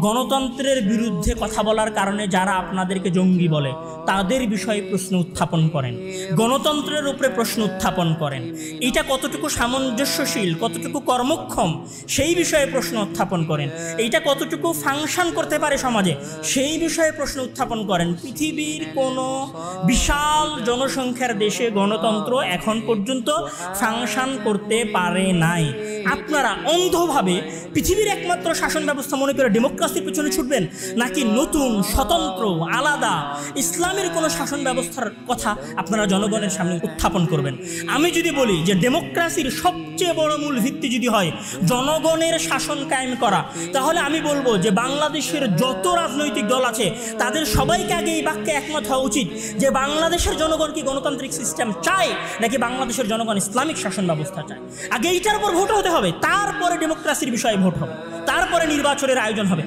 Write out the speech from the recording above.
গণতন্ত্রের বিরুদ্ধে কথা বলার কারণে যারা আপনাদেরকে জঙ্গি বলে তাদের বিষয়ে প্রশ্ন উত্থাপন করেন, গণতন্ত্রের উপরে প্রশ্ন উত্থাপন করেন। এটা কতটুকু সামঞ্জস্যশীল, কতটুকু কর্মক্ষম সেই বিষয়ে প্রশ্ন উত্থাপন করেন। এইটা কতটুকু ফাংশন করতে পারে সমাজে সেই বিষয়ে প্রশ্ন উত্থাপন করেন। পৃথিবীর কোনো বিশাল জনসংখ্যার দেশে গণতন্ত্র এখন পর্যন্ত ফাংশন করতে পারে নাই। আপনারা অন্ধভাবে পৃথিবীর একমাত্র শাসন ব্যবস্থা মনে করে ডেমোক্রেসির পিছনে ছুটবেন, নাকি নতুন স্বতন্ত্র আলাদা ইসলামের কোনো শাসন ব্যবস্থার কথা আপনারা জনগণের সামনে উত্থাপন করবেন? আমি যদি বলি যে ডেমোক্রেসির সবচেয়ে বড় মূল ভিত্তি যদি হয় জনগণের শাসন কায়েম করা, তাহলে আমি বলবো যে বাংলাদেশের যত রাজনৈতিক দল আছে তাদের সবাইকে আগে এই বাক্যে একমত হওয়া উচিত যে বাংলাদেশের জনগণ কি গণতান্ত্রিক সিস্টেম চায় নাকি বাংলাদেশের জনগণ ইসলামিক শাসন ব্যবস্থা চায়। আগে এইটার উপর ভোট হতে হবে, তারপরে ডেমোক্রেসির বিষয়ে ভোট হবে, তারপরে নির্বাচনের আয়োজন হবে।